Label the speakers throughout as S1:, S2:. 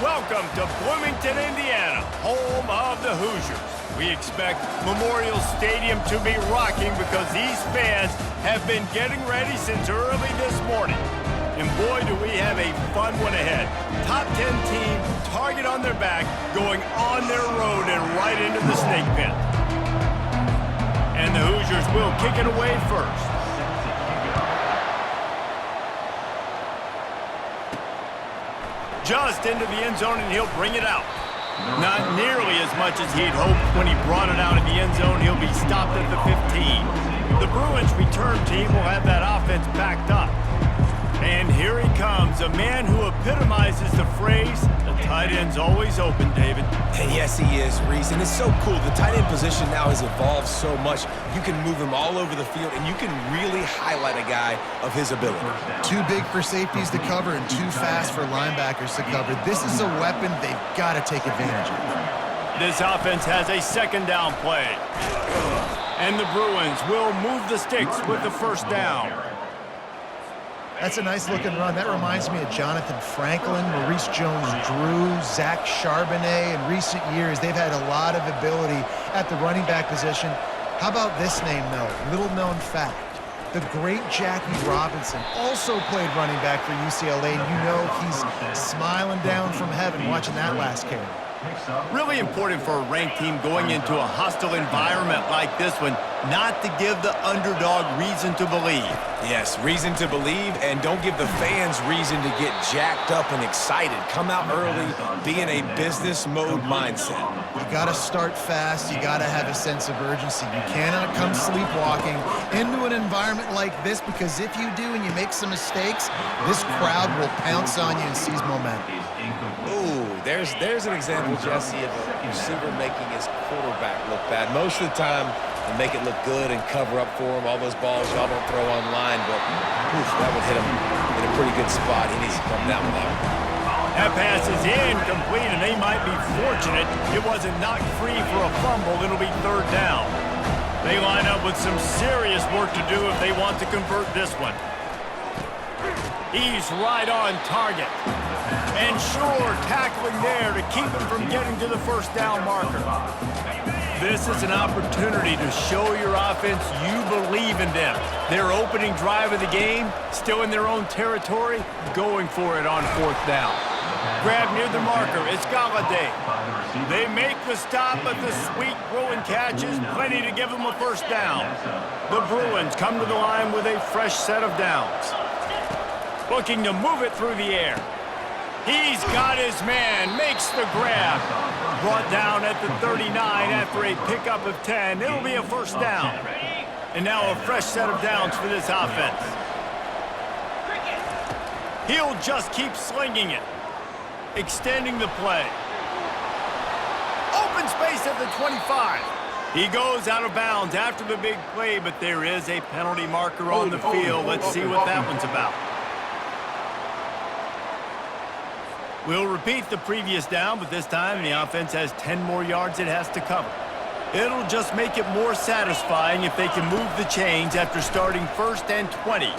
S1: Welcome to Bloomington, Indiana, home of the Hoosiers. We expect Memorial Stadium to be rocking because these fans have been getting ready since early this morning. And boy, do we have a fun one ahead. Top 10 team, target on their back, going on their road and right into the snake pit. And the Hoosiers will kick it away first. Just into the end zone, and he'll bring it out. Not nearly as much as he'd hoped when he brought it out of the end zone. He'll be stopped at the 15. The Bruins return team will have that offense backed up. And here he comes, a man who epitomizes the phrase, the tight end's always open, David.
S2: And yes, he is, Reese. And it's so cool. The tight end position now has evolved so much. You can move him all over the field, and you can really highlight a guy of his ability.
S3: Too big for safeties to cover and too fast for linebackers to cover. This is a weapon they've got to take advantage of.
S1: This offense has a second down play. And the Bruins will move the sticks with the first down.
S3: That's a nice-looking run. That reminds me of Jonathan Franklin, Maurice Jones-Drew, Zach Charbonnet. In recent years, they've had a lot of ability at the running back position. How about this name, though? Little-known fact. The great Jackie Robinson also played running back for UCLA, and you know he's smiling down from heaven watching that last carry.
S1: Really important for a ranked team going into a hostile environment like this one, not to give the underdog reason to believe.
S2: Yes, reason to believe, and don't give the fans reason to get jacked up and excited. Come out early, be in a business mode mindset.
S3: You got to start fast. You got to have a sense of urgency. You cannot come sleepwalking into an environment like this, because if you do and you make some mistakes, this crowd will pounce on you and seize momentum.
S2: Ooh, there's an example, Jesse, of a receiver making his quarterback look bad. Most of the time, they make it look good and cover up for him. All those balls y'all don't throw online, but that would hit him in a pretty good spot. He needs to come down with that one.
S1: That pass is incomplete, and they might be fortunate it wasn't knocked free for a fumble. It'll be third down. They line up with some serious work to do if they want to convert this one. He's right on target. And sure, tackling there to keep him from getting to the first down marker. This is an opportunity to show your offense you believe in them. Their opening drive of the game, still in their own territory, going for it on fourth down. Grab near the marker, it's Galladay. They make the stop, but the sweet throw and catch is plenty to give them a first down. The Bruins come to the line with a fresh set of downs. Looking to move it through the air. He's got his man, makes the grab. Brought down at the 39 after a pickup of 10. It'll be a first down. And now a fresh set of downs for this offense. He'll just keep slinging it. Extending the play. Open space at the 25. He goes out of bounds after the big play, but there is a penalty marker on the field. Let's see what that one's about. We'll repeat the previous down, but this time the offense has 10 more yards it has to cover. It'll just make it more satisfying if they can move the chains after starting first and 20.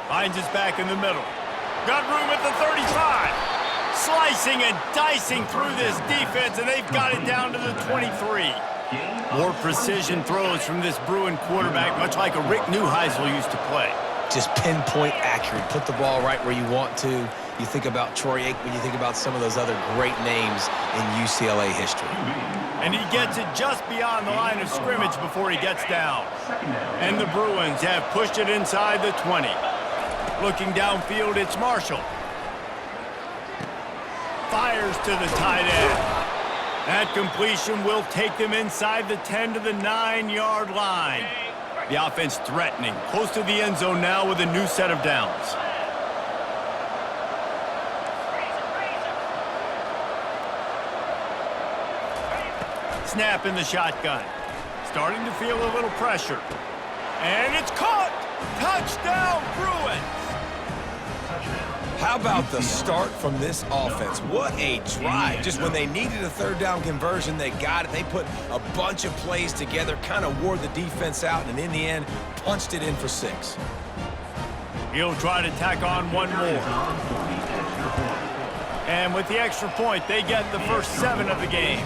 S1: Finds us back in the middle. Got room at the 35. Slicing and dicing through this defense, and they've got it down to the 23. More precision throws from this Bruin quarterback, much like a Rick Neuheisel used to play.
S2: Just pinpoint accurate. Put the ball right where you want to. You think about Troy Aikman, you think about some of those other great names in UCLA history.
S1: And he gets it just beyond the line of scrimmage before he gets down. And the Bruins have pushed it inside the 20. Looking downfield, it's Marshall. Fires to the tight end. That completion will take them inside the 10 to the 9-yard line. The offense threatening, close to the end zone now with a new set of downs. Snap in the shotgun. Starting to feel a little pressure. And it's caught! Touchdown, Bruins!
S2: How about the start from this offense? What a drive. Just when they needed a third down conversion, they got it. They put a bunch of plays together, kind of wore the defense out, and in the end, punched it in for 6.
S1: He'll try to tack on one more. And with the extra point, they get the first 7 of the game.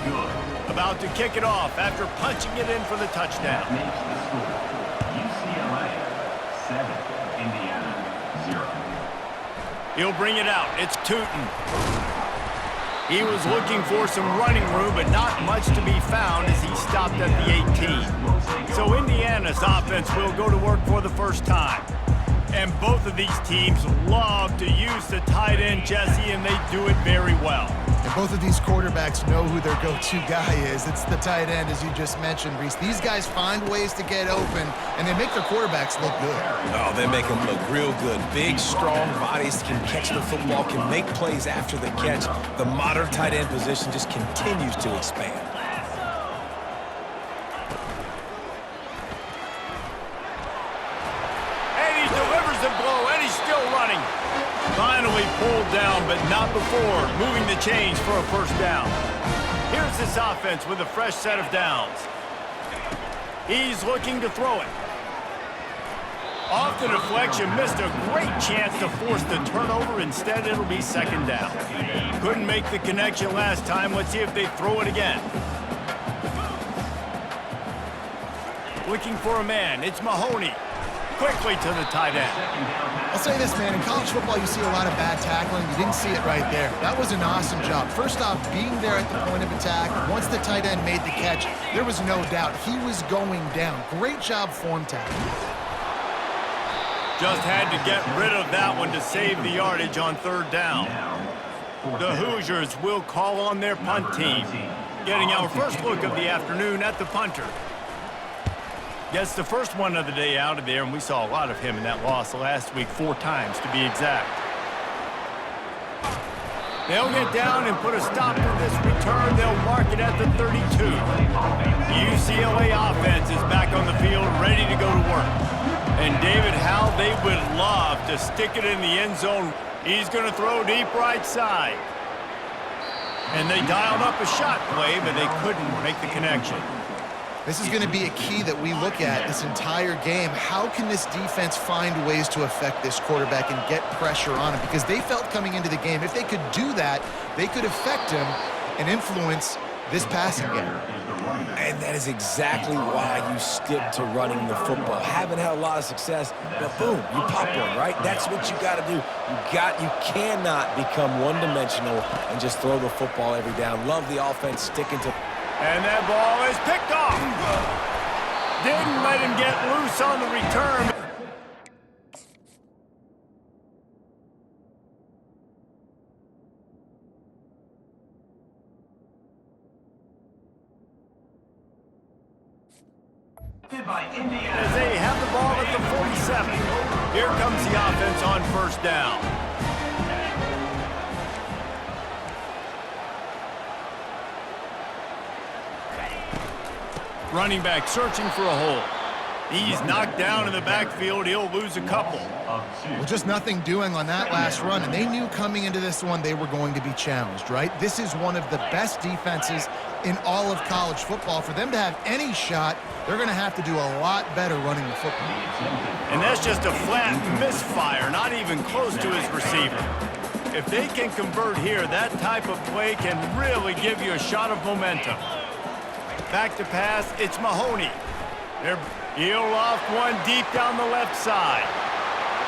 S1: About to kick it off after punching it in for the touchdown.
S4: UCLA 7, Indiana 0.
S1: He'll bring it out. It's Tootin. He was looking for some running room, but not much to be found as he stopped at the 18. So Indiana's offense will go to work for the first time. And both of these teams love to use the tight end, Jesse, and they do it very well.
S3: And both of these quarterbacks know who their go-to guy is. It's the tight end, as you just mentioned, Reese. These guys find ways to get open, and they make their quarterbacks look good.
S2: Oh, they make them look real good. Big, strong bodies can catch the football, can make plays after the catch. The modern tight end position just continues to expand.
S1: Finally pulled down, but not before moving the chains for a first down. Here's this offense with a fresh set of downs. He's looking to throw it. Off the deflection, missed a great chance to force the turnover. Instead, it'll be second down. Couldn't make the connection last time. Let's see if they throw it again. Looking for a man. It's Mahoney. Quickly to the tight end.
S3: I'll say this, man. In college football, you see a lot of bad tackling. You didn't see it right there. That was an awesome job. First off, being there at the point of attack. Once the tight end made the catch, there was no doubt he was going down. Great job form tackling.
S1: Just had to get rid of that one to save the yardage on third down. The Hoosiers will call on their punt team. Getting our first look of the afternoon at the punter. Gets the first one of the day out of there, and we saw a lot of him in that loss last week, 4 times to be exact. They'll get down and put a stop to this return. They'll mark it at the 32. The UCLA offense is back on the field, ready to go to work. And David, how they would love to stick it in the end zone. He's going to throw deep right side. And they dialed up a shot play, but they couldn't make the connection.
S3: This is going to be a key that we look at this entire game. How can this defense find ways to affect this quarterback and get pressure on him? Because they felt coming into the game, if they could do that, they could affect him and influence this passing game.
S2: And that is exactly why you stick to running the football. Haven't had a lot of success, but boom, you pop one, right? That's what you got to do. You cannot become one-dimensional and just throw the football every down. Love the offense sticking to.
S1: And that ball is picked off. Didn't let him get loose on the return. As they have the ball at the 47. Here comes the offense on first down. Running back searching for a hole. He's knocked down in the backfield. He'll lose a couple.
S3: Well, just nothing doing on that last run, and they knew coming into this one they were going to be challenged, right? This is one of the best defenses in all of college football. For them to have any shot, they're going to have to do a lot better running the football.
S1: And that's just a flat misfire, not even close to his receiver. If they can convert here, that type of play can really give you a shot of momentum. Back to pass, it's Mahoney. He'll loft one deep down the left side.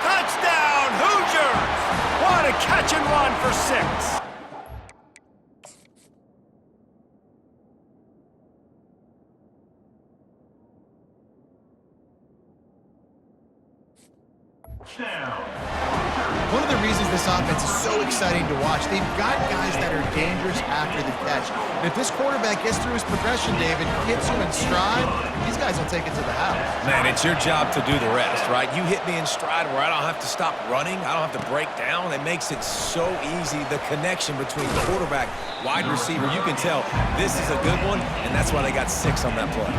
S1: Touchdown, Hoosiers! What a catch and run for 6.
S3: One of the reasons this offense is so exciting to watch, they've got guys that are dangerous after the catch. And if this quarterback gets through his progression, David, hits you in stride, these guys will take it to the house.
S2: Man, it's your job to do the rest, right? You hit me in stride where I don't have to stop running. I don't have to break down. It makes it so easy. The connection between quarterback, wide receiver, you can tell this is a good one, and that's why they got 6 on that play.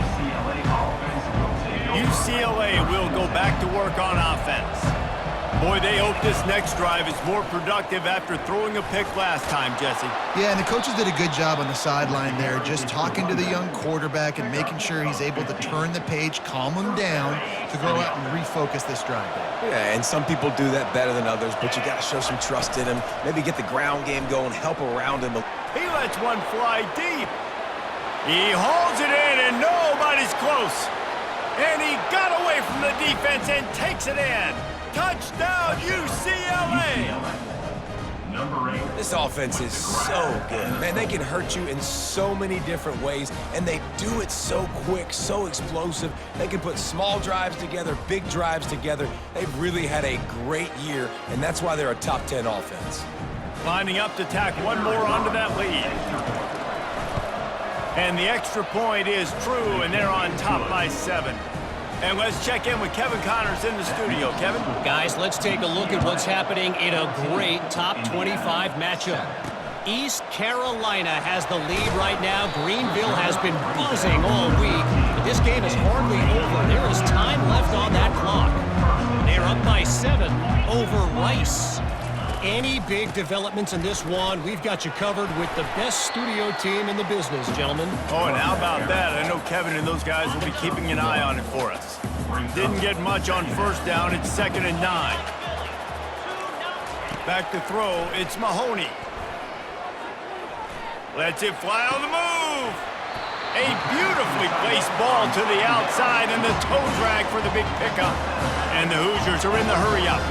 S1: UCLA will go back to work on offense. Boy, they hope this next drive is more productive after throwing a pick last time, Jesse.
S3: Yeah, and the coaches did a good job on the sideline there, just talking to the young quarterback and making sure he's able to turn the page, calm him down to go out and refocus this drive.
S2: Yeah, and some people do that better than others, but you got to show some trust in him. Maybe get the ground game going, help around him.
S1: He lets one fly deep. He hauls it in, and nobody's close. And he got away from the defense and takes it in. Touchdown, UCLA!
S4: Number 8.
S2: This offense is so good. Man, they can hurt you in so many different ways, and they do it so quick, so explosive. They can put small drives together, big drives together. They've really had a great year, and that's why they're a top 10 offense.
S1: Lining up to tack one more onto that lead. And the extra point is true, and they're on top by 7. And let's check in with Kevin Connors in the studio. Kevin?
S5: Guys, let's take a look at what's happening in a great top 25 matchup. East Carolina has the lead right now. Greenville has been buzzing all week, but this game is hardly over. There is time left on that clock. They're up by 7 over Rice. Any big developments in this one, we've got you covered with the best studio team in the business, gentlemen.
S1: Oh, and how about that? I know Kevin and those guys will be keeping an eye on it for us. Didn't get much on first down. It's 2nd and 9. Back to throw. It's Mahoney. Lets it fly on the move. A beautifully placed ball to the outside and the toe drag for the big pickup. And the Hoosiers are in the hurry-up.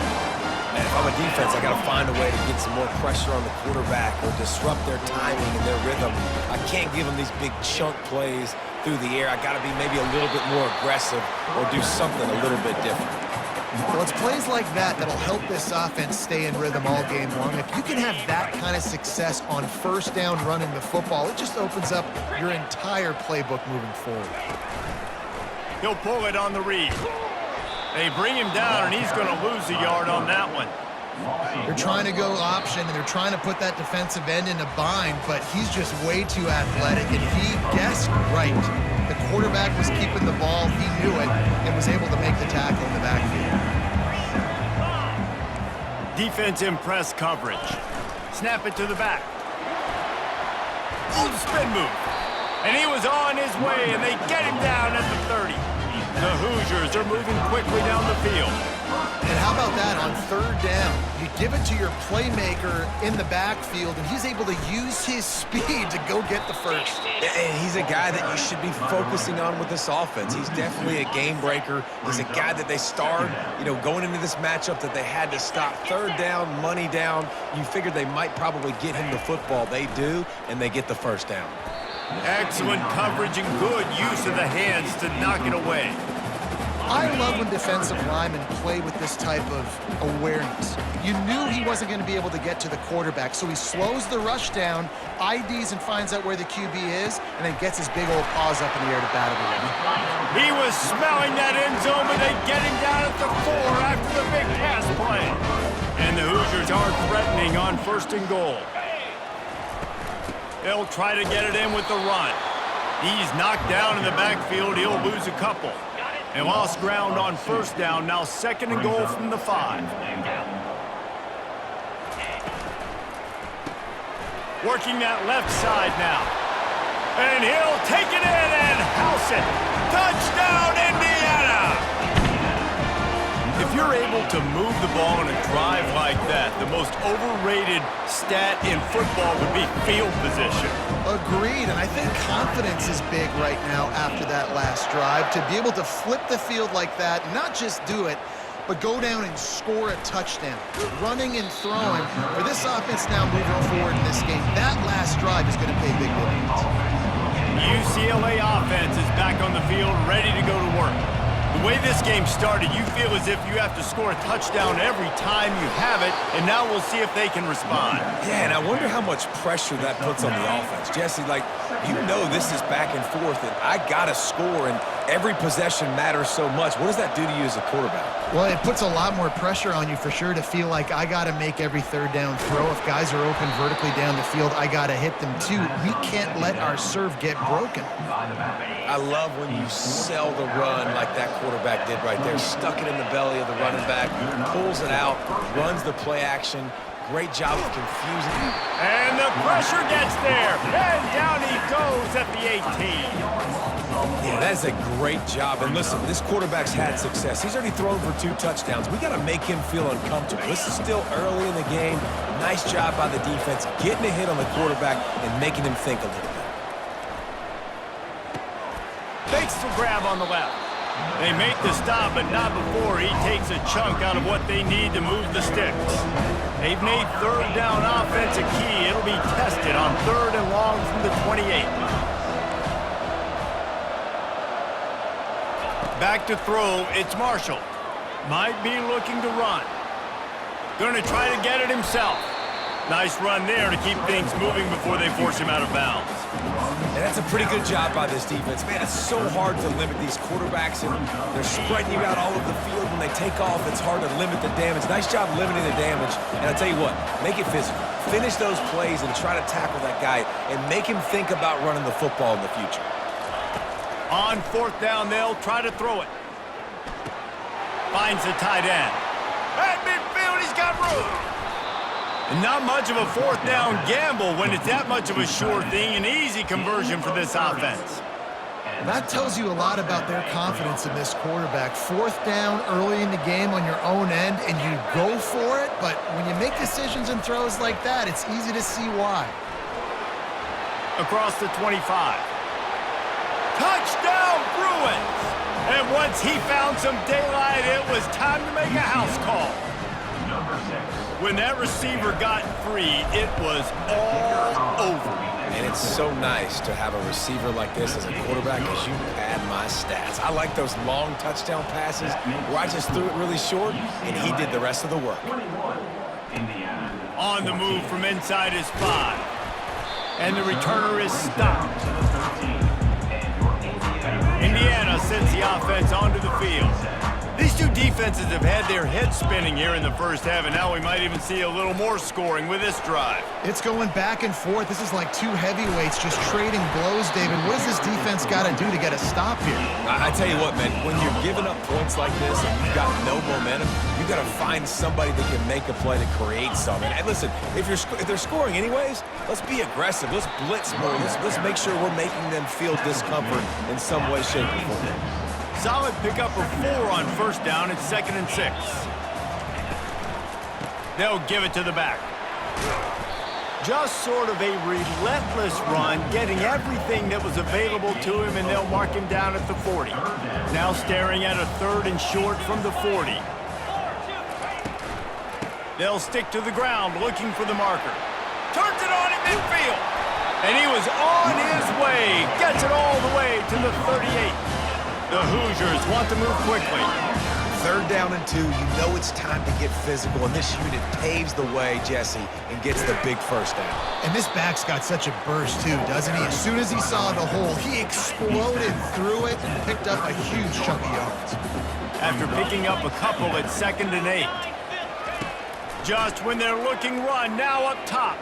S2: Man, if I'm a defense, I got to find a way to get some more pressure on the quarterback or disrupt their timing and their rhythm. I can't give them these big chunk plays through the air. I got to be maybe a little bit more aggressive or do something a little bit different.
S3: Well, it's plays like that that'll help this offense stay in rhythm all game long. If you can have that kind of success on first down running the football, it just opens up your entire playbook moving forward.
S1: He'll pull it on the read. They bring him down, and he's going to lose a yard on that one.
S3: They're trying to go option, and they're trying to put that defensive end in a bind, but he's just way too athletic, and he guessed right. The quarterback was keeping the ball. He knew it and was able to make the tackle in the backfield.
S1: Defense in press coverage. Snap it to the back. Oh, spin move. And he was on his way, and they get him down at the 30. The Hoosiers are moving quickly down the field.
S3: And how about that on third down? You give it to your playmaker in the backfield, and he's able to use his speed to go get the first.
S2: And he's a guy that you should be focusing on with this offense. He's definitely a game breaker. He's a guy that they starred, going into this matchup that they had to stop. Third down, money down. You figured they might probably get him the football. They do, and they get the first down.
S1: Excellent coverage and good use of the hands to knock it away.
S3: I love when defensive linemen play with this type of awareness. You knew he wasn't going to be able to get to the quarterback, so he slows the rush down, IDs and finds out where the QB is, and then gets his big old paws up in the air to battle the run.
S1: He was smelling that end zone, but they get him down at the 4 after the big pass play. And the Hoosiers are threatening on 1st and goal. They'll try to get it in with the run. He's knocked down in the backfield. He'll lose a couple. And lost ground on first down. Now 2nd and goal from the 5. Working that left side now. And he'll take it in and house it. Touchdown, Indiana! If you're able to move the ball in a drive like that, the most overrated stat in football would be field position.
S3: Agreed, and I think confidence is big right now after that last drive. To be able to flip the field like that, not just do it, but go down and score a touchdown. Running and throwing. For this offense now moving forward in this game, that last drive is going to pay big dividends.
S1: UCLA offense is back on the field, ready to go to work. The way this game started, you feel as if you have to score a touchdown every time you have it, and now we'll see if they can respond.
S2: Yeah, and I wonder how much pressure that puts on the offense. Jesse, this is back and forth, and I got to score, and every possession matters so much. What does that do to you as a quarterback?
S3: Well, it puts a lot more pressure on you for sure to feel like I got to make every third down throw. If guys are open vertically down the field, I got to hit them too. We can't let our serve get broken.
S2: I love when you sell the run like that quarterback did right there. Stuck it in the belly of the running back, pulls it out, runs the play action. Great job of confusing.
S1: And the pressure gets there. And down he goes at the 18.
S2: Yeah, that's a great job. And listen, this quarterback's had success. He's already thrown for 2 touchdowns. We got to make him feel uncomfortable. This is still early in the game. Nice job by the defense, getting a hit on the quarterback and making him think a little bit.
S1: Fakes the grab on the left. They make the stop, but not before he takes a chunk out of what they need to move the sticks. They've made third down offense a key. It'll be tested on 3rd and long from the 28. Back to throw, it's Marshall. Might be looking to run. Going to try to get it himself. Nice run there to keep things moving before they force him out of bounds.
S2: And that's a pretty good job by this defense. Man, it's so hard to limit these quarterbacks, and they're spreading you out all over the field. When they take off, it's hard to limit the damage. Nice job limiting the damage. And I'll tell you what, make it physical. Finish those plays and try to tackle that guy and make him think about running the football in the future.
S1: On 4th down, they'll try to throw it. Finds the tight end. At midfield, he's got room. And not much of a 4th down gamble when it's that much of a sure thing. An easy conversion for this offense.
S3: That tells you a lot about their confidence in this quarterback. 4th down early in the game on your own end, and you go for it. But when you make decisions and throws like that, it's easy to see why.
S1: Across the 25. Touchdown, Bruins! And once he found some daylight, it was time to make a house call. When that receiver got free, it was all over.
S2: And it's so nice to have a receiver like this as a quarterback as you pad my stats. I like those long touchdown passes where I just threw it really short, and he did the rest of the work.
S1: On the move from inside his 5. And the returner is stopped. Indiana sends the offense onto the field. These two defenses have had their heads spinning here in the first half, and now we might even see a little more scoring with this drive.
S3: It's going back and forth. This is like 2 heavyweights just trading blows, David. What does this defense got to do to get a stop here?
S2: I tell you what, man, when you're giving up points like this and you've got no momentum, you got to find somebody that can make a play to create something. And listen, if they're scoring anyways, let's be aggressive. Let's blitz more. Let's make sure we're making them feel discomfort in some way, shape, or form.
S1: Solid pickup of 4 on 1st down. It's 2nd and 6. They'll give it to the back. Just sort of a relentless run, getting everything that was available to him, and they'll mark him down at the 40. Now staring at a 3rd and short from the 40. They'll stick to the ground, looking for the marker. Turns it on in midfield. And he was on his way. Gets it all the way to the 38. The Hoosiers want to move quickly.
S2: 3rd down and 2, you know it's time to get physical, and this unit paves the way, Jesse, and gets the big 1st down.
S3: And this back's got such a burst too, doesn't he? As soon as he saw the hole, he exploded through it and picked up a huge chunk of yards.
S1: After picking up a couple at 2nd and 8. Just when they're looking run, now up top.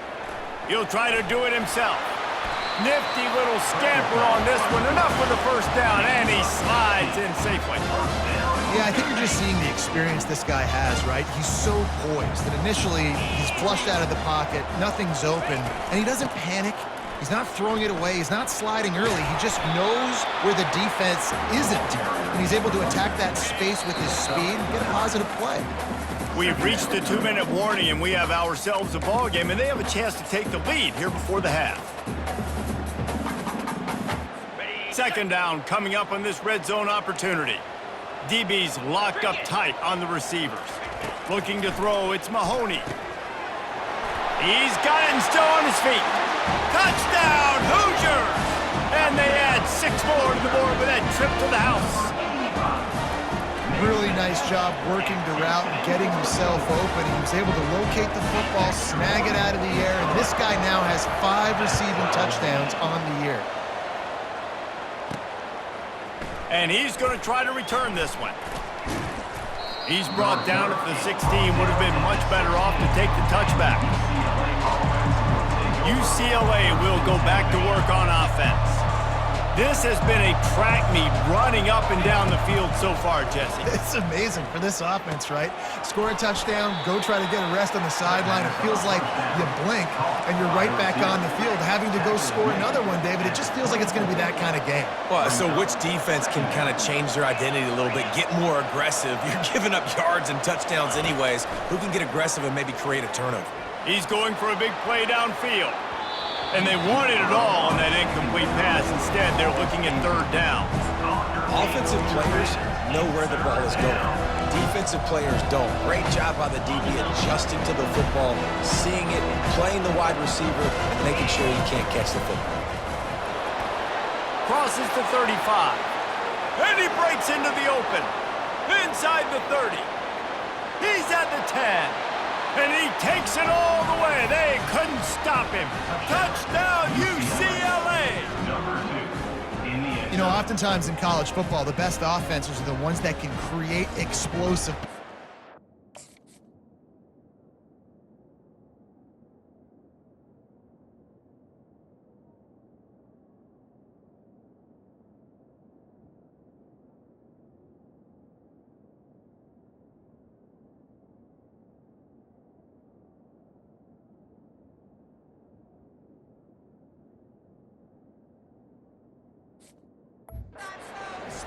S1: He'll try to do it himself. Nifty little scamper on this one. Enough for the 1st down, and he slides in safely.
S3: Yeah, I think you're just seeing the experience this guy has, right? He's so poised that initially he's flushed out of the pocket, nothing's open, and he doesn't panic. He's not throwing it away. He's not sliding early. He just knows where the defense isn't, and he's able to attack that space with his speed and get a positive play.
S1: We've reached the 2-minute warning, and we have ourselves a ball game, and they have a chance to take the lead here before the half. 2nd down coming up on this red zone opportunity. DB's locked up tight on the receivers. Looking to throw, it's Mahoney. He's got it and still on his feet. Touchdown, Hoosiers! And they add 6 more to the board with that trip to the house.
S3: Really nice job working the route and getting himself open. He was able to locate the football, snag it out of the air, and this guy now has 5 receiving touchdowns on the year.
S1: And he's going to try to return this one. He's brought down at the 16. Would have been much better off to take the touchback. UCLA will go back to work on offense. This has been a track meet running up and down the field so far, Jesse.
S3: It's amazing for this offense, right? Score a touchdown, go try to get a rest on the sideline. It feels like you blink and you're right back on the field having to go score another one, David. It just feels like it's going to be that kind of game.
S2: Well, so which defense can kind of change their identity a little bit, get more aggressive? You're giving up yards and touchdowns anyways. Who can get aggressive and maybe create a turnover?
S1: He's going for a big play downfield. And they wanted it all on that incomplete pass. Instead, they're looking at third down.
S2: Offensive players know where the ball is going. Defensive players don't. Great job by the DB adjusting to the football, seeing it, playing the wide receiver, and making sure you can't catch the football.
S1: Crosses to 35. And he breaks into the open. Inside the 30. He's at the 10. And he takes it all the way. They couldn't stop him. Touchdown, UCLA!
S3: You know, oftentimes in college football, the best offenses are the ones that can create explosive.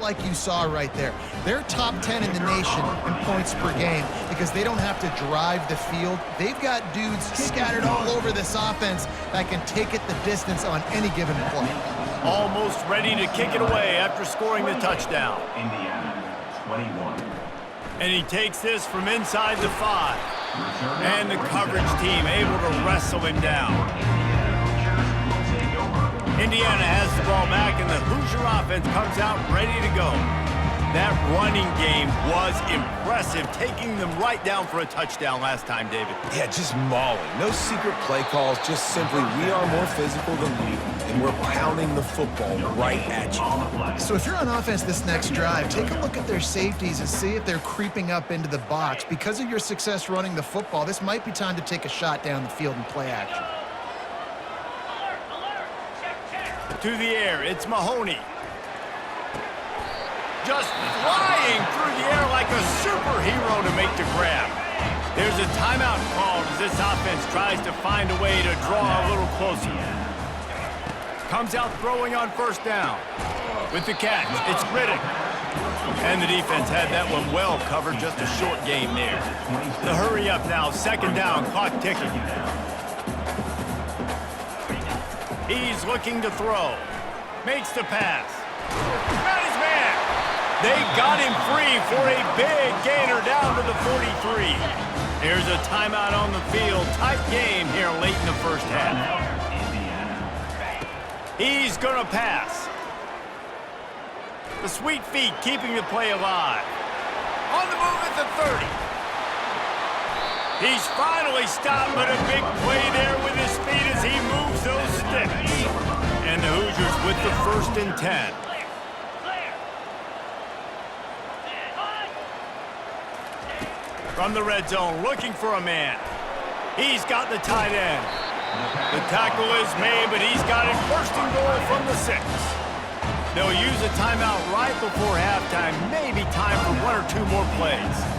S3: Like you saw right there. They're top 10 in the nation in points per game because they don't have to drive the field. They've got dudes scattered all over this offense that can take it the distance on any given play.
S1: Almost ready to kick it away after scoring the touchdown.
S4: Indiana, 21.
S1: And he takes this from inside the 5. And the coverage team able to wrestle him down. Indiana has the ball back, and the Hoosier offense comes out ready to go. That running game was impressive, taking them right down for a touchdown last time, David.
S2: Yeah, just mauling. No secret play calls, just simply we are more physical than you, and we're pounding the football right at you.
S3: So if you're on offense this next drive, take a look at their safeties and see if they're creeping up into the box. Because of your success running the football, this might be time to take a shot down the field and play action.
S1: To the air, it's Mahoney. Just flying through the air like a superhero to make the grab. There's a timeout called as this offense tries to find a way to draw a little closer. Comes out throwing on first down. With the catch, it's Riddick. And the defense had that one well covered, just a short game there. The hurry up now, second down, clock ticking. He's looking to throw. Makes the pass. Got his man. They got him free for a big gainer down to the 43. Here's a timeout on the field. Tight game here late in the first half. He's going to pass. The sweet feet keeping the play alive. On the move at the 30. He's finally stopped, but a big play there with his feet as he moves those sticks. And the Hoosiers with the 1st and 10. From the red zone, looking for a man. He's got the tight end. The tackle is made, but he's got it 1st and goal from the 6. They'll use a timeout right before halftime, maybe time for 1 or 2 more plays.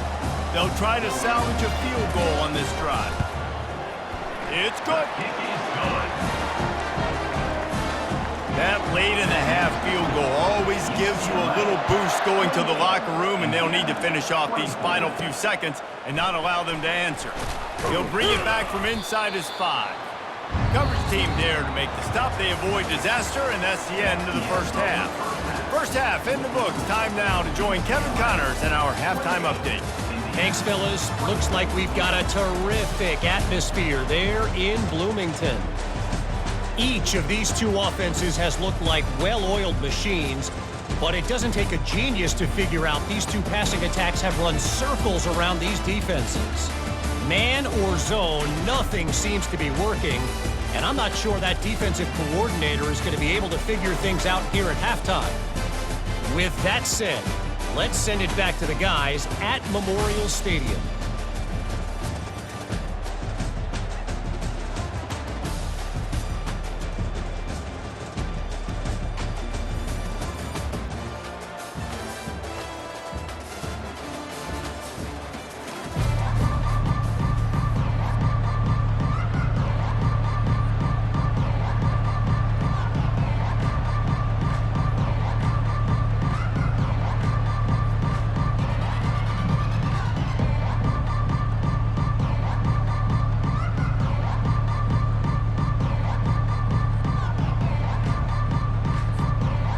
S1: They'll try to salvage a field goal on this drive. It's good. That late-in-the-half field goal always gives you a little boost going to the locker room, and they'll need to finish off these final few seconds and not allow them to answer. He'll bring it back from inside his 5. Coverage team there to make the stop. They avoid disaster, and that's the end of the first half. First half in the books. Time now to join Kevin Connors in our halftime update.
S5: Thanks, fellas. Looks like we've got a terrific atmosphere there in Bloomington. Each of these two offenses has looked like well-oiled machines, but it doesn't take a genius to figure out these two passing attacks have run circles around these defenses. Man or zone, nothing seems to be working, and I'm not sure that defensive coordinator is going to be able to figure things out here at halftime. With that said, let's send it back to the guys at Memorial Stadium.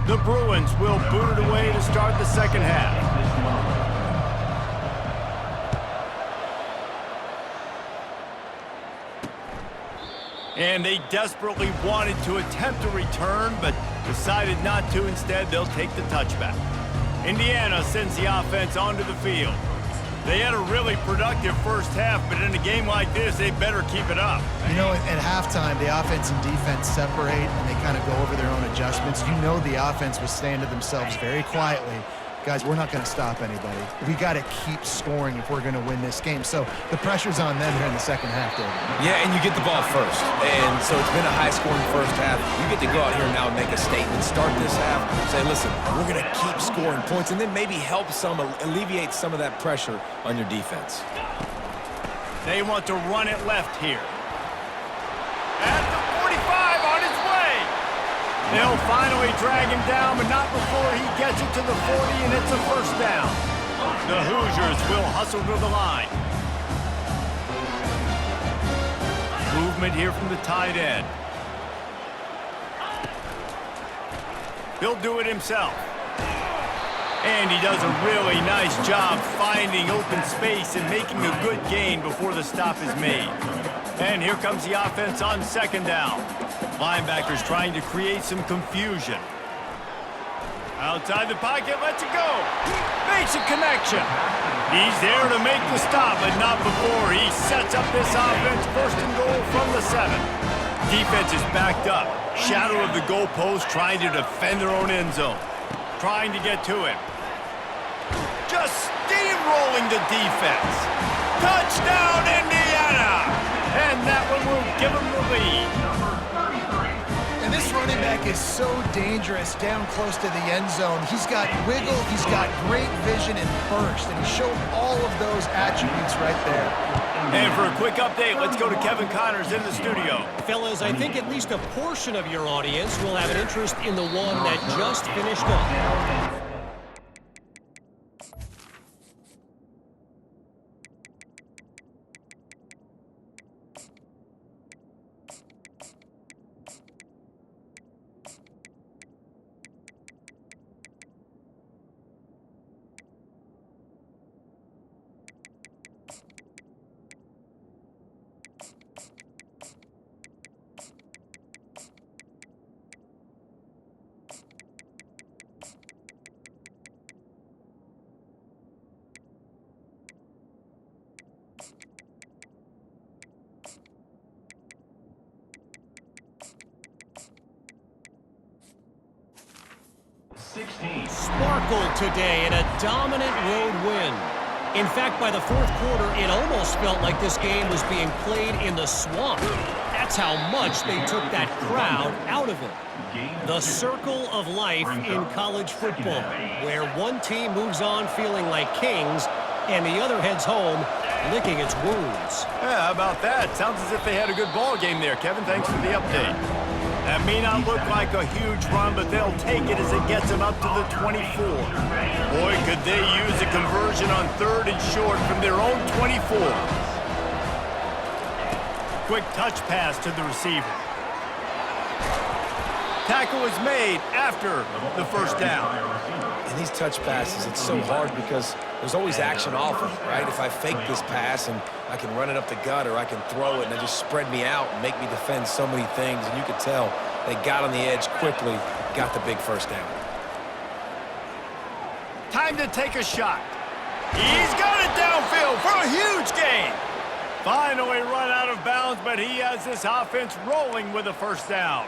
S1: The Bruins will boot it away to start the second half. And they desperately wanted to attempt a return, but decided not to. Instead, they'll take the touchback. Indiana sends the offense onto the field. They had a really productive first half, but in a game like this, they better keep it up.
S3: You know, at halftime, the offense and defense separate, and they kind of go over their own adjustments. You know the offense was saying to themselves very quietly, guys, we're not going to stop anybody. We got to keep scoring if we're going to win this game. So the pressure's on them here in the second half, David.
S2: Yeah, and you get the ball first. And so it's been a high-scoring first half. You get to go out here now and make a statement, start this half, say, listen, we're going to keep scoring points, and then maybe help alleviate some of that pressure on your defense.
S1: They want to run it left here. At the 45, on his way. They'll finally drag him down, but not before he gets it to the 40, and it's a first down. The Hoosiers will hustle to the line. Movement here from the tight end. He'll do it himself. And he does a really nice job finding open space and making a good gain before the stop is made. And here comes the offense on second down. Linebackers trying to create some confusion. Outside the pocket, lets it go. Makes a connection. He's there to make the stop, but not before he sets up this offense first and goal from the 7. Defense is backed up. Shadow of the goalpost, trying to defend their own end zone. Trying to get to him. Just steamrolling the defense. Touchdown, Indiana! And that one will give them the lead.
S3: And this running back is so dangerous down close to the end zone. He's got wiggle, he's got great vision and burst, and he showed all of those attributes right there.
S1: And for a quick update, let's go to Kevin Connors in the studio.
S5: Fellas, I think at least a portion of your audience will have an interest in the one that just finished up. Sparkled today in a dominant road win. In fact, by the fourth quarter, it almost felt like this game was being played in the swamp. That's how much they took that crowd out of it. The circle of life in college football, where one team moves on feeling like kings and the other heads home licking its wounds.
S1: Yeah, how about that? Sounds as if they had a good ball game there, Kevin. Thanks for the update. That may not look like a huge run, but they'll take it as it gets them up to the 24. Boy, could they use a conversion on 3rd and short from their own 24. Quick touch pass to the receiver. Tackle is made after the first down.
S2: And these touch passes, it's so hard because there's always action off of it, right? If I fake this pass and I can run it up the gut or I can throw it and it just spread me out and make me defend so many things. And you could tell they got on the edge quickly, got the big first down.
S1: Time to take a shot. He's got it downfield for a huge gain. Finally run out of bounds, but he has this offense rolling with a first down.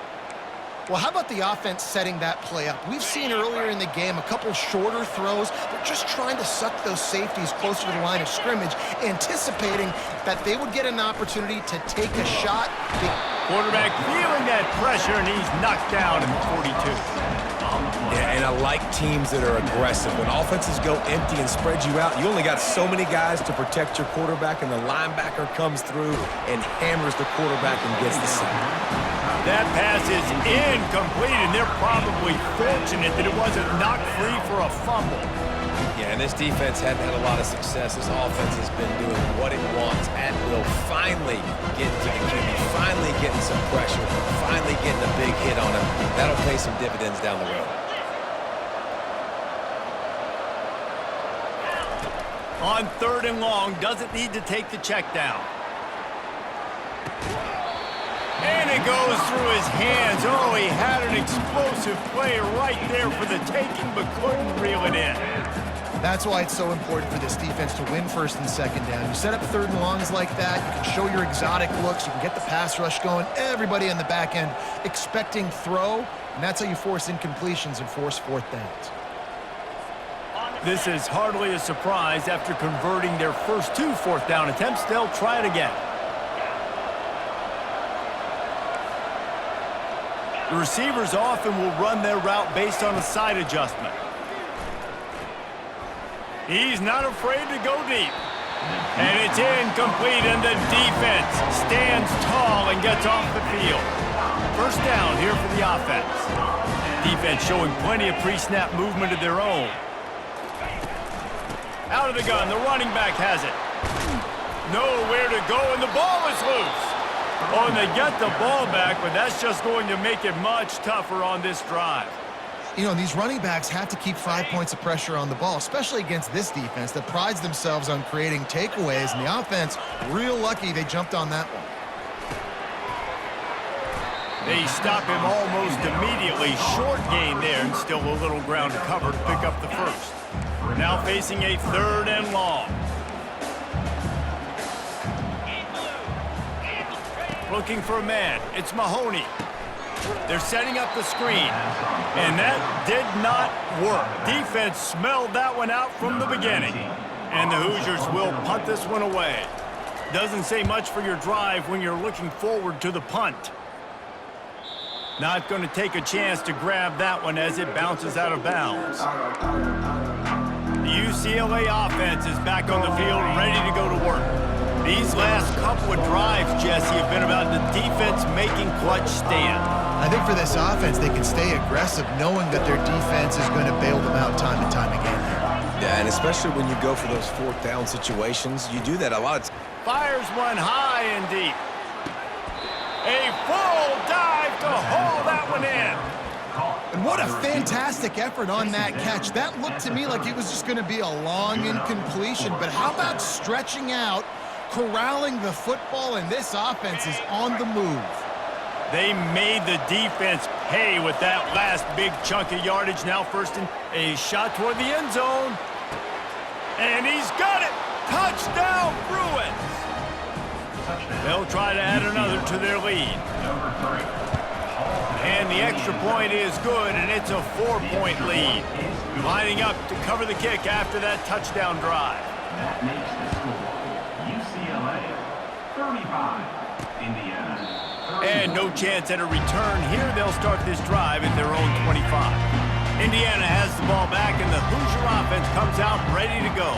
S3: Well, how about the offense setting that play up? We've seen earlier in the game a couple shorter throws. They're just trying to suck those safeties closer to the line of scrimmage, anticipating that they would get an opportunity to take a shot.
S1: Quarterback feeling that pressure, and he's knocked down at the 42.
S2: Yeah, and I like teams that are aggressive. When offenses go empty and spread you out, you only got so many guys to protect your quarterback, and the linebacker comes through and hammers the quarterback and gets the sack.
S1: That pass is incomplete, and they're probably fortunate that it wasn't knocked free for a fumble.
S2: Yeah, and this defense hadn't had a lot of success. This offense has been doing what it wants at will. Finally getting to the QB, finally getting some pressure, finally getting a big hit on him. That'll pay some dividends down the road.
S1: On 3rd and long, doesn't need to take the check down. And it goes through his hands. Oh, he had an explosive play right there for the taking, but couldn't reel it in.
S3: That's why it's so important for this defense to win 1st and 2nd down. You set up 3rd and longs like that, you can show your exotic looks, you can get the pass rush going, everybody on the back end expecting throw, and that's how you force incompletions and force 4th downs.
S1: This is hardly a surprise. After converting their first 2 4th down attempts, they'll try it again. The receivers often will run their route based on a side adjustment. He's not afraid to go deep. And it's incomplete, and the defense stands tall and gets off the field. 1st down here for the offense. Defense showing plenty of pre-snap movement of their own. Out of the gun, the running back has it. Nowhere to go, and the ball is loose. Oh, and they get the ball back, but that's just going to make it much tougher on this drive.
S3: You know, these running backs have to keep 5 points of pressure on the ball, especially against this defense that prides themselves on creating takeaways, and the offense, real lucky they jumped on that one.
S1: They stop him almost immediately. Short gain there, and still a little ground to cover to pick up the first. Now facing a 3rd and long. Looking for a man. It's Mahoney. They're setting up the screen, and that did not work. Defense smelled that one out from the beginning, and the Hoosiers will punt this one away. Doesn't say much for your drive when you're looking forward to the punt. Not going to take a chance to grab that one as it bounces out of bounds. The UCLA offense is back on the field, ready to go to work. These last couple of drives, Jesse, have been about the defense making clutch stand.
S3: I think for this offense, they can stay aggressive knowing that their defense is going to bail them out time and time again.
S2: Yeah, and especially when you go for those 4th down situations, you do that a lot.
S1: Fires one high and deep. A full dive to haul that one in.
S3: And what a fantastic effort on that catch. That looked to me like it was just going to be a long incompletion, but how about stretching out, corralling the football, and this offense is on the move.
S1: They made the defense pay with that last big chunk of yardage. Now 1st and a shot toward the end zone. And he's got it. Touchdown, Bruins. They'll try to add another to their lead. And the extra point is good, and it's a 4-point lead. Lining up to cover the kick after that touchdown drive.
S4: That makes the score UCLA 35, Indiana 30.
S1: And no chance at a return here. They'll start this drive at their own 25. Indiana has the ball back, and the Hoosier offense comes out ready to go.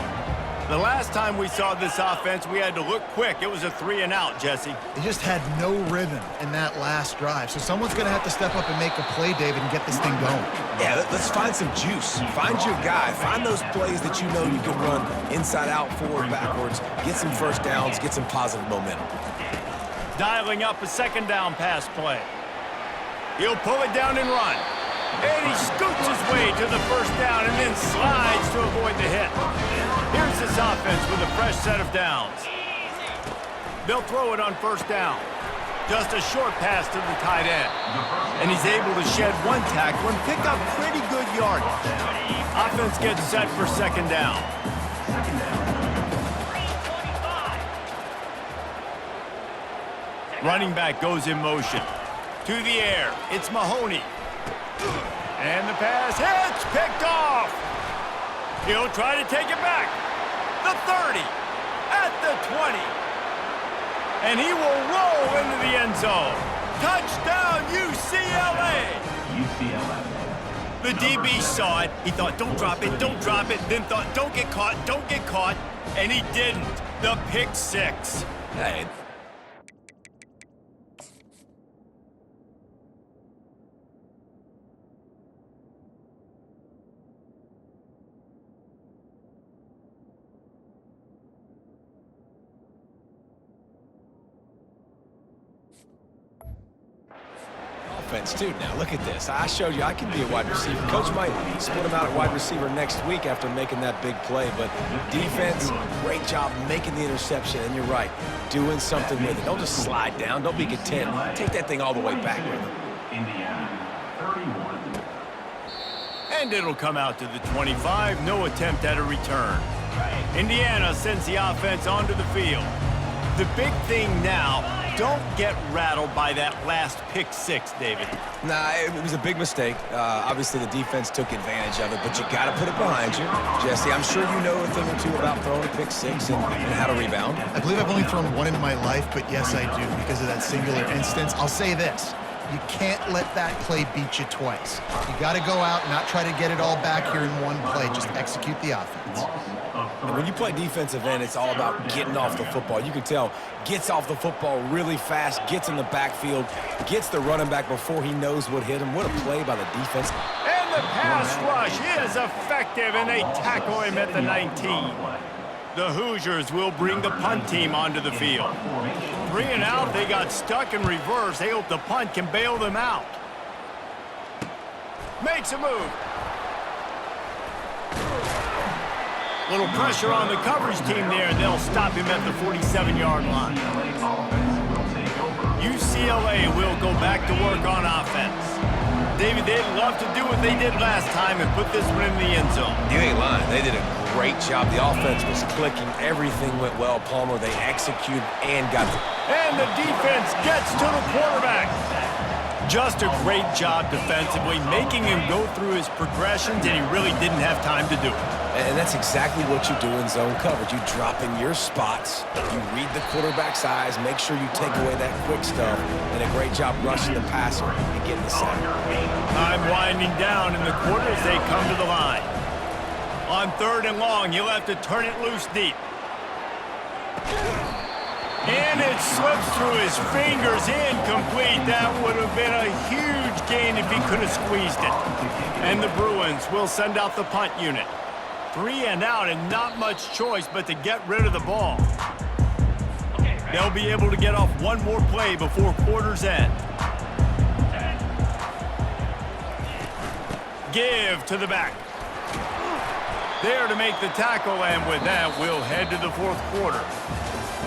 S1: The last time we saw this offense, we had to look quick. It was a 3-and-out, Jesse.
S3: They just had no rhythm in that last drive. So someone's going to have to step up and make a play, David, and get this thing going.
S2: Yeah, let's find some juice. Find your guy. Find those plays that you know you can run inside out, forward, backwards. Get some 1st downs. Get some positive momentum.
S1: Dialing up a 2nd down pass play. He'll pull it down and run. And he scoots his way to the 1st down and then slides to avoid the hit. Here's this offense with a fresh set of downs. They'll throw it on 1st down. Just a short pass to the tight end. And he's able to shed one tackle and pick up pretty good yardage. Offense gets set for 2nd down. Running back goes in motion. To the air, it's Mahoney. And the pass hits, picked off. He'll try to take it back. The 30, at the 20. And he will roll into the end zone. Touchdown, UCLA!
S4: UCLA.
S1: The DB saw it. He thought, don't drop it, don't drop it. Then thought, don't get caught, don't get caught. And he didn't. The pick six.
S2: Hey. Offense too. Now look at this. I showed you I can be a wide receiver. Coach might split him out at wide receiver next week after making that big play, but defense, great job making the interception, and you're right, doing something with it. Don't just slide down. Don't be content. Take that thing all the way back with him.
S4: Indiana, 31.
S1: And it'll come out to the 25. No attempt at a return. Indiana sends the offense onto the field. The big thing now, don't get rattled by that last pick six, David.
S2: Nah, it was a big mistake. Obviously, the defense took advantage of it, but you got to put it behind you. Jesse, I'm sure you know a thing or two about throwing a pick six and how to rebound.
S3: I believe I've only thrown one in my life, but yes, I do because of that singular instance. I'll say this. You can't let that play beat you twice. You got to go out and not try to get it all back here in one play. Just execute the offense.
S2: And when you play defensive end, it's all about getting off the football. You can tell, gets off the football really fast, gets in the backfield, gets the running back before he knows what hit him. What a play by the defense.
S1: And the pass rush is effective, and they tackle him at the 19. The Hoosiers will bring the punt team onto the field. 3 and out, they got stuck in reverse. They hope the punt can bail them out. Makes a move. Little pressure on the coverage team there, and they'll stop him at the 47-yard line. UCLA will go back to work on offense. David, they'd love to do what they did last time and put this one in the end zone.
S2: You ain't lying. They did a great job. The offense was clicking. Everything went well, Palmer. They executed and got the...
S1: And the defense gets to the quarterback. Just a great job defensively, making him go through his progressions, and he really didn't have time to do it.
S2: And that's exactly what you do in zone coverage. You drop in your spots, you read the quarterback's eyes, make sure you take away that quick stuff, and a great job rushing the passer and getting the sack.
S1: Time winding down in the quarter as they come to the line. On 3rd and long, he'll have to turn it loose deep. And it slips through his fingers, incomplete. That would have been a huge gain if he could have squeezed it. And the Bruins will send out the punt unit. 3 and out, and not much choice but to get rid of the ball. They'll be able to get off one more play before quarter's end. Give to the back. There to make the tackle, and with that, we'll head to the 4th quarter.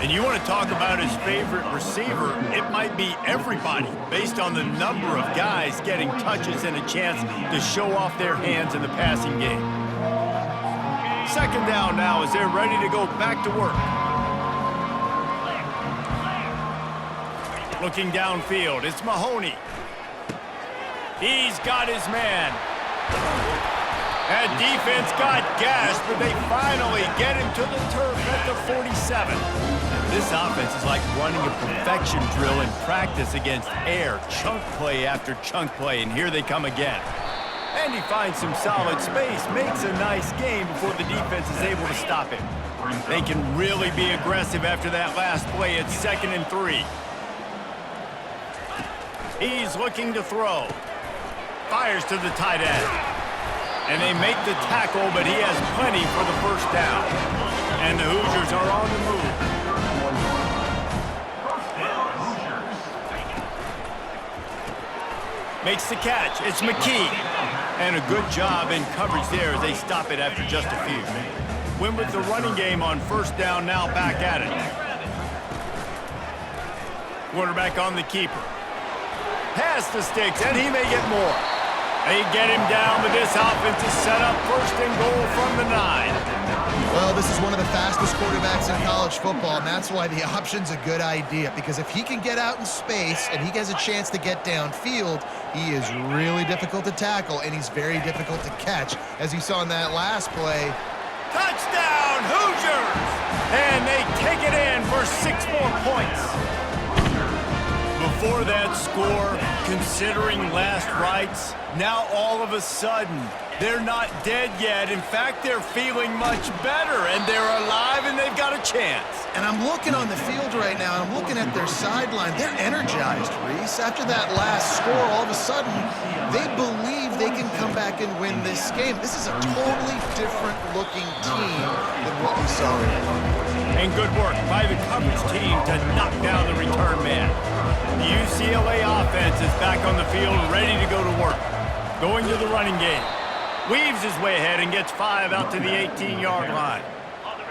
S1: And you want to talk about his favorite receiver, it might be everybody, based on the number of guys getting touches and a chance to show off their hands in the passing game. 2nd down now as they're ready to go back to work. Looking downfield, it's Mahoney. He's got his man. That defense got gashed, but they finally get him to the turf at the 47. This offense is like running a perfection drill in practice against air, chunk play after chunk play, and here they come again. And he finds some solid space, makes a nice game before the defense is able to stop him. They can really be aggressive after that last play. It's 2nd and 3. He's looking to throw. Fires to the tight end. And they make the tackle, but he has plenty for the 1st down. And the Hoosiers are on the move. Makes the catch. It's McKee. And a good job in coverage there as they stop it after just a few. Win with the running game on 1st down, now back at it. Quarterback on the keeper. Pass the sticks, and he may get more. They get him down, but this offense is set up 1st and goal from the 9.
S3: Well, this is one of the fastest quarterbacks in college football, and that's why the option's a good idea, because if he can get out in space and he has a chance to get downfield, he is really difficult to tackle, and he's very difficult to catch, as you saw in that last play.
S1: Touchdown, Hoosiers! And they take it in for 6 more points. Before that score, considering last rites, now all of a sudden, they're not dead yet. In fact, they're feeling much better, and they're alive, and they've got a chance.
S3: And I'm looking on the field right now, and I'm looking at their sideline. They're energized, Reese. After that last score, all of a sudden, they believe they can come back and win this game. This is a totally different-looking team than what we saw earlier.
S1: And good work by the coverage team to knock down the return man. The UCLA offense is back on the field, ready to go to work. Going to the running game. Weaves his way ahead and gets 5 out to the 18-yard line.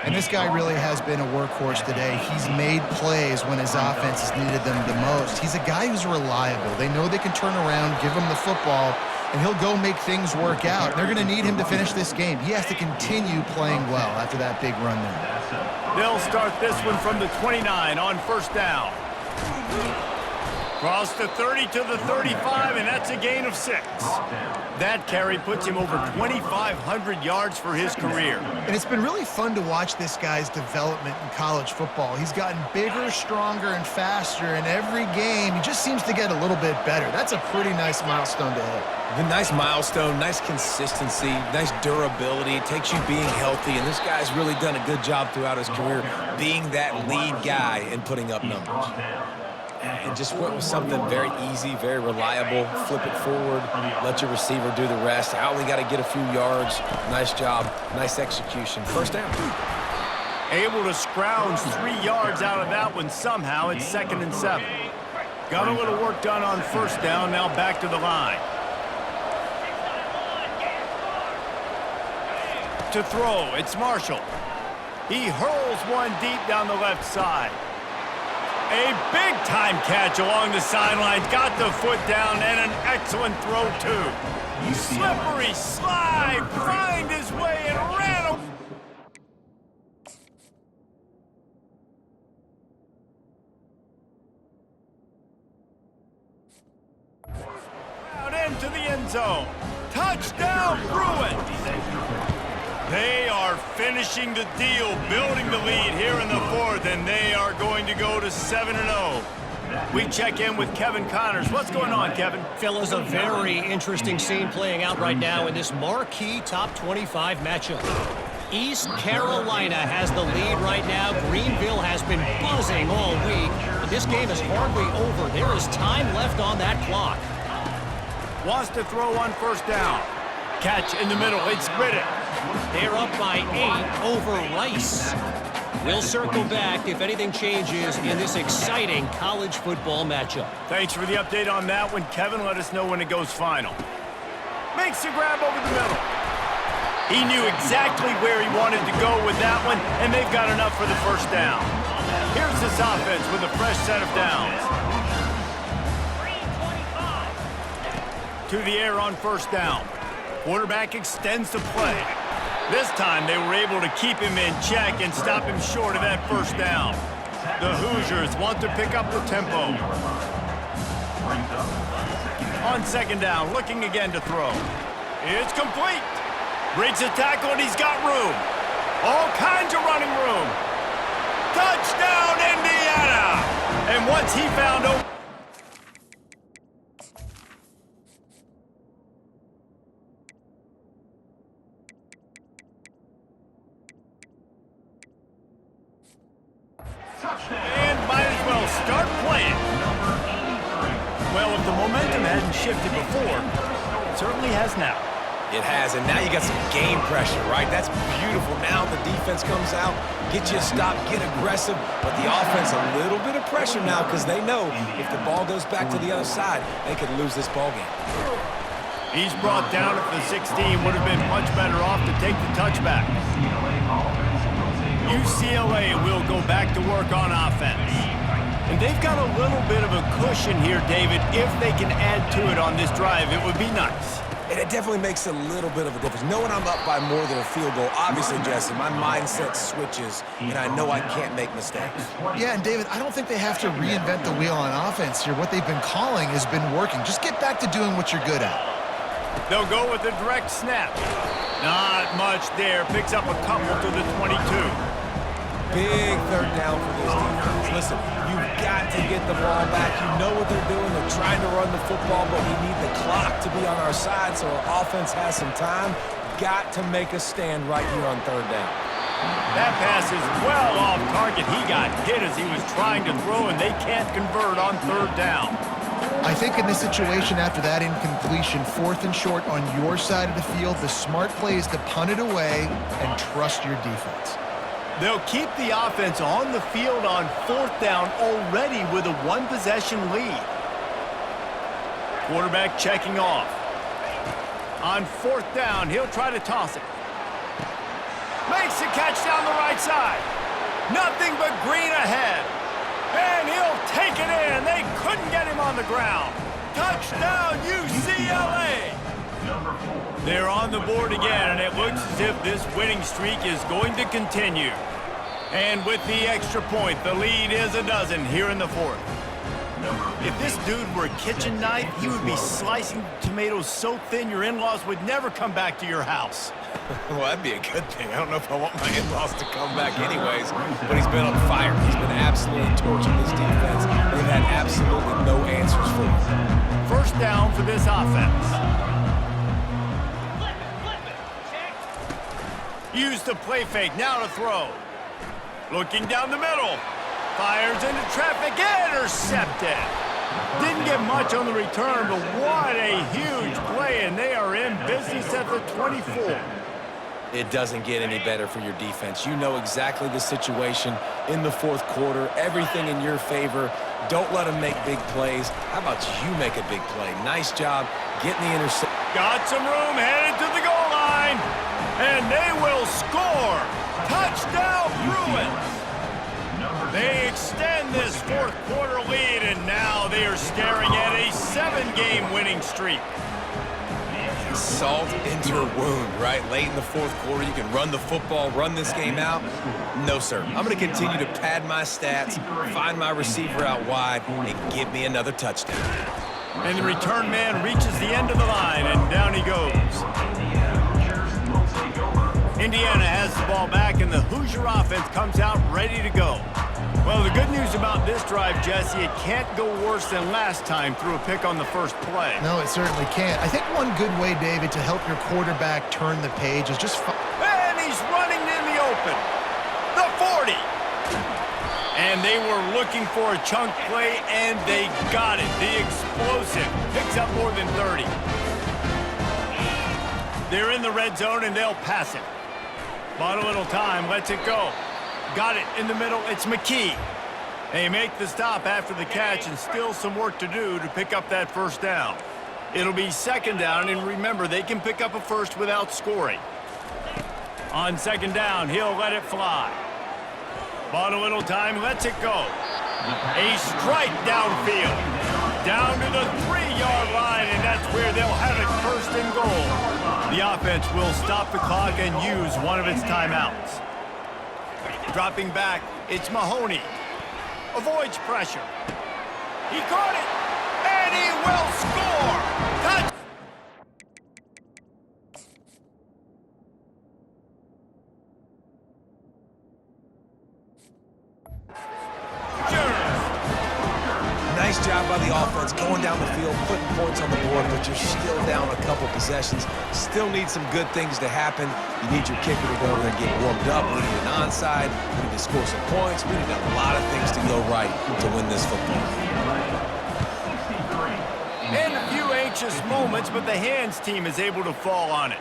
S3: And this guy really has been a workhorse today. He's made plays when his offense has needed them the most. He's a guy who's reliable. They know they can turn around, give him the football, and he'll go make things work out. They're going to need him to finish this game. He has to continue playing well after that big run there.
S1: They'll start this one from the 29 on first down. Cross the 30 to the 35, and that's a gain of 6. That carry puts him over 2,500 yards for his career.
S3: And it's been really fun to watch this guy's development in college football. He's gotten bigger, stronger, and faster in every game. He just seems to get a little bit better. That's a pretty nice milestone to hit.
S2: The nice milestone, nice consistency, nice durability. It takes you being healthy, and this guy's really done a good job throughout his career being that lead guy and putting up numbers. And just went with something very easy, very reliable. Flip it forward, let your receiver do the rest. I only got to get a few yards. Nice job, nice execution. First down.
S1: Able to scrounge 3 yards out of that one somehow. It's 2nd and 7. Got a little work done on first down, now back to the line. To throw, it's Marshall. He hurls one deep down the left side. A big-time catch along the sidelines. Got the foot down and an excellent throw, too. Slippery slide, find his way and ran him. Out into the end zone. Touchdown, Bruins. They are finishing the deal, building the lead here in the 4th, and they are going to go to 7-0. We check in with Kevin Connors. What's going on, Kevin?
S5: Fellas, a very interesting scene playing out right now in this marquee top 25 matchup. East Carolina has the lead right now. Greenville has been buzzing all week, but this game is hardly over. There is time left on that clock.
S1: Wants to throw on first down. Catch in the middle. It's Riddick.
S5: They're up by 8 over Rice. We'll circle back if anything changes in this exciting college football matchup.
S1: Thanks for the update on that one, Kevin. Let us know when it goes final. Makes the grab over the middle. He knew exactly where he wanted to go with that one, and they've got enough for the first down. Here's this offense with a fresh set of downs. To the air on first down. Quarterback extends the play. This time they were able to keep him in check and stop him short of that first down. The Hoosiers want to pick up the tempo. On second down, looking again to throw. It's complete. Breaks a tackle and he's got room. All kinds of running room. Touchdown, Indiana! And once he found open. And might as well start playing. Well, if the momentum hadn't shifted before, it certainly has now.
S2: It has, and now you got some game pressure, right? That's beautiful. Now the defense comes out, get you a stop, get aggressive, but the offense a little bit of pressure now because they know if the ball goes back to the other side, they could lose this ball game.
S1: He's brought down at the 16. Would have been much better off to take the touchback. UCLA will go back to work on offense. And they've got a little bit of a cushion here, David. If they can add to it on this drive, it would be nice.
S2: And it definitely makes a little bit of a difference. Knowing I'm up by more than a field goal, obviously, Jesse, my mindset switches, and I know I can't make mistakes.
S3: Yeah, and David, I don't think they have to reinvent the wheel on offense here. What they've been calling has been working. Just get back to doing what you're good at.
S1: They'll go with a direct snap. Not much there. Picks up a couple to the 22.
S2: Big third down for this defense. Listen, you've got to get the ball back. You know what they're doing. They're trying to run the football, but we need the clock to be on our side so our offense has some time. Got to make a stand right here on third down.
S1: That pass is well off target. He got hit as he was trying to throw, and they can't convert on third down.
S3: I think in this situation, after that incompletion, 4th and short on your side of the field, the smart play is to punt it away and trust your defense.
S1: They'll keep the offense on the field on 4th down already with a one-possession lead. Quarterback checking off. On 4th down, he'll try to toss it. Makes the catch down the right side. Nothing but green ahead. And he'll take it in. They couldn't get him on the ground. Touchdown, UCLA! They're on the board again, and it looks as if this winning streak is going to continue. And with the extra point, the lead is a dozen here in the 4th. If this dude were a kitchen knife, he would be slicing tomatoes so thin your in-laws would never come back to your house.
S2: Well, that'd be a good thing. I don't know if I want my in-laws to come back anyways, but he's been on fire. He's been absolutely torching this defense. They've had absolutely no answers for him.
S1: First down for this offense. Use the play fake, now to throw. Looking down the middle. Fires into traffic, intercepted. Didn't get much on the return, but what a huge play, and they are in business at the 24.
S2: It doesn't get any better for your defense. You know exactly the situation in the 4th quarter, everything in your favor. Don't let them make big plays. How about you make a big play? Nice job getting the interception.
S1: Got some room, headed to the goal line, and they will score. Touchdown, Bruins. They extend this 4th quarter lead, and now they are staring at a 7-game winning streak.
S2: Salt into a wound, right? Late in the 4th quarter, you can run the football, run this game out. No, sir. I'm going to continue to pad my stats, find my receiver out wide, and give me another touchdown.
S1: And the return man reaches the end of the line, and down he goes. Indiana has the ball back, and the Hoosier offense comes out ready to go. Well, the good news about this drive, Jesse, it can't go worse than last time through a pick on the first play.
S3: No, it certainly can't. I think one good way, David, to help your quarterback turn the page is just...
S1: And he's running in the open. The 40. And they were looking for a chunk play, and they got it. The explosive picks up more than 30. They're in the red zone, and they'll pass it. Bought a little time, lets it go. Got it in the middle, it's McKee. They make the stop after the catch, and still some work to do to pick up that first down. It'll be 2nd down, and remember, they can pick up a first without scoring. On 2nd down, he'll let it fly. Bought a little time, lets it go. A strike downfield. Down to the 3-yard line, and that's where they'll have it 1st and goal. The offense will stop the clock and use one of its timeouts. Dropping back, it's Mahoney. Avoids pressure. He caught it, and he will score! Touch!
S2: Nice job by the offense, going down the field, putting points on the board, but you're still down a couple possessions. Still need some good things to happen. You need your kicker to go there and get warmed up. We need an onside. We need to score some points. We need a lot of things to go right to win this football game.
S1: And a few anxious moments, but the hands team is able to fall on it.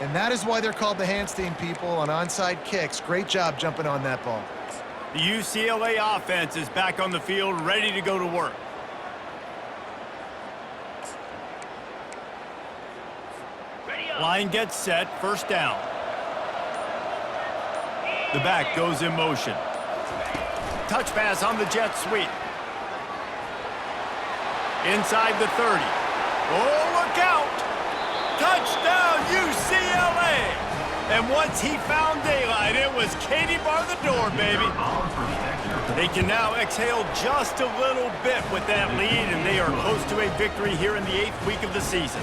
S3: And that is why they're called the hands team, people, on onside kicks. Great job jumping on that ball.
S1: The UCLA offense is back on the field, ready to go to work. Line gets set, 1st down. The back goes in motion. Touch pass on the jet sweep. Inside the 30. Oh, look out! Touchdown, UCLA! And once he found daylight, it was Katie bar the door, baby. They can now exhale just a little bit with that lead, and they are close to a victory here in the 8th week of the season.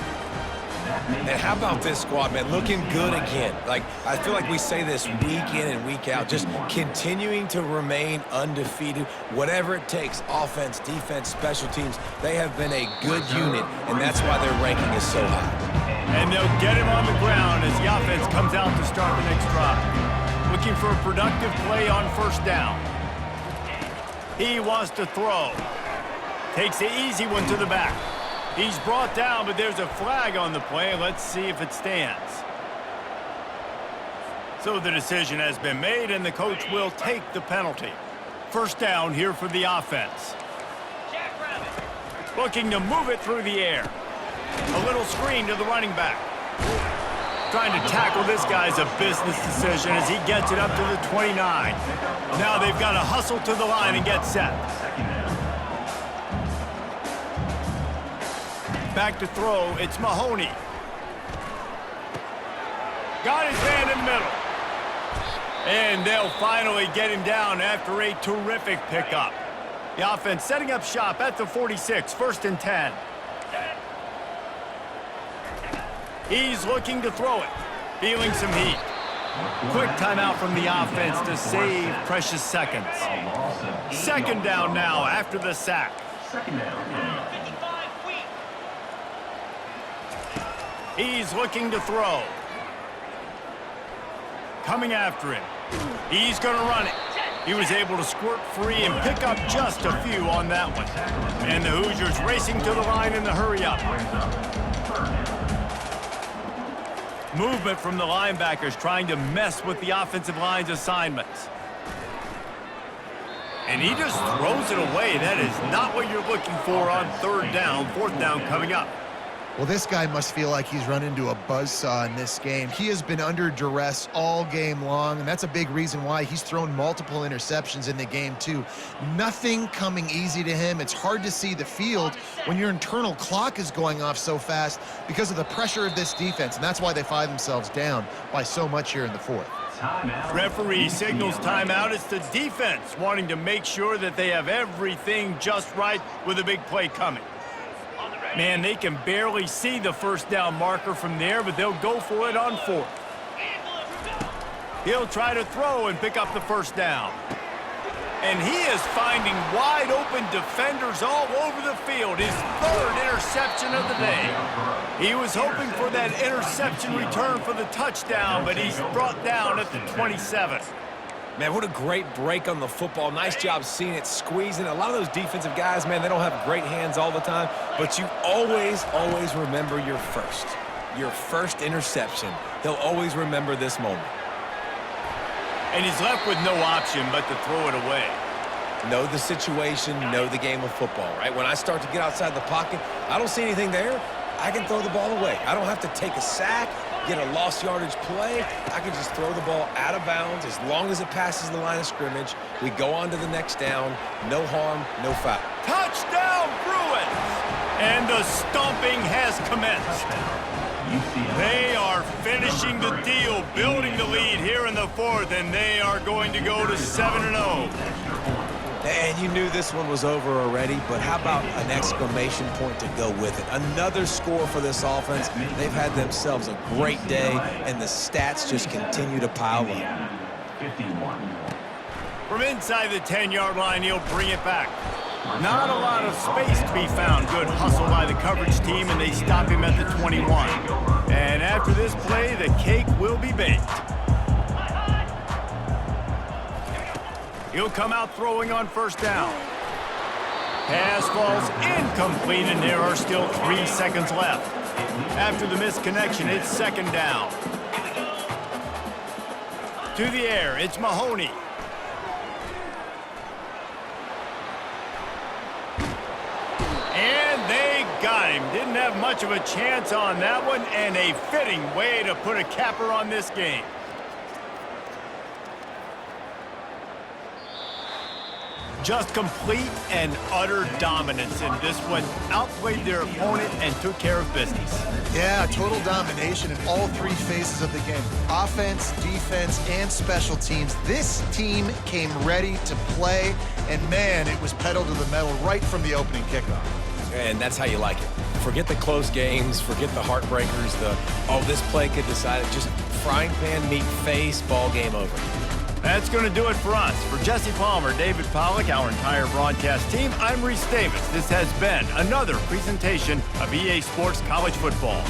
S2: And how about this squad, man? Looking good again. Like, I feel like we say this week in and week out, just continuing to remain undefeated. Whatever it takes, offense, defense, special teams, they have been a good unit, and that's why their ranking is so high.
S1: And they'll get him on the ground as the offense comes out to start the next drive. Looking for a productive play on first down. He wants to throw. Takes the easy one to the back. He's brought down, but there's a flag on the play. Let's see if it stands. So the decision has been made, and the coach will take the penalty. First down here for the offense. Looking to move it through the air. A little screen to the running back. Trying to tackle this guy's a business decision as he gets it up to the 29. Now they've got to hustle to the line and get set. Back to throw, it's Mahoney. Got his man in the middle. And they'll finally get him down after a terrific pickup. The offense setting up shop at the 46, 1st and 10. He's looking to throw it, feeling some heat. Quick timeout from the offense to save precious seconds. Second down now after the sack. He's looking to throw. Coming after him. He's going to run it. He was able to squirt free and pick up just a few on that one. And the Hoosiers racing to the line in the hurry-up. Movement from the linebackers trying to mess with the offensive line's assignments. And he just throws it away. That is not what you're looking for on 3rd down, 4th down coming up.
S3: Well, this guy must feel like he's run into a buzzsaw in this game. He has been under duress all game long, and that's a big reason why he's thrown multiple interceptions in the game, too. Nothing coming easy to him. It's hard to see the field when your internal clock is going off so fast because of the pressure of this defense, and that's why they find themselves down by so much here in the 4th.
S1: Referee signals timeout. It's the defense wanting to make sure that they have everything just right with a big play coming. Man, they can barely see the 1st down marker from there, but they'll go for it on 4th. He'll try to throw and pick up the 1st down. And he is finding wide open defenders all over the field. His 3rd interception of the day. He was hoping for that interception return for the touchdown, but he's brought down at the 27.
S2: Man, what a great break on the football. Nice job seeing it, squeezing. A lot of those defensive guys, man, they don't have great hands all the time, but you always remember your first interception. He'll always remember this moment.
S1: And he's left with no option but to throw it away.
S2: Know the situation, know the game of football, right? When I start to get outside the pocket, I don't see anything there. I can throw the ball away. I don't have to take a sack, get a lost yardage play. I can just throw the ball out of bounds as long as it passes the line of scrimmage. We go on to the next down. No harm, no foul.
S1: Touchdown, Bruins! And the stomping has commenced. They are finishing the deal, building the lead here in the 4th, and they are going to go to 7-0.
S2: And you knew this one was over already, but how about an exclamation point to go with it? Another score for this offense. They've had themselves a great day, and the stats just continue to pile up.
S1: From inside the 10-yard line, he'll bring it back. Not a lot of space to be found. Good hustle by the coverage team, and they stop him at the 21. And after this play, the cake will be baked. He'll come out throwing on 1st down. Pass falls incomplete, and there are still 3 seconds left. After the misconnection, it's 2nd down. To the air, it's Mahoney. And they got him. Didn't have much of a chance on that one, and a fitting way to put a capper on this game. Just complete and utter dominance in this one. Outplayed their opponent and took care of business.
S3: Yeah, total domination in all three phases of the game. Offense, defense, and special teams. This team came ready to play, and man, it was pedal to the metal right from the opening kickoff.
S2: And that's how you like it. Forget the close games, forget the heartbreakers, this play could decide it. Just frying pan, meet face, ball game over.
S1: That's going to do it for us. For Jesse Palmer, David Pollack, our entire broadcast team, I'm Reese Davis. This has been another presentation of EA Sports College Football.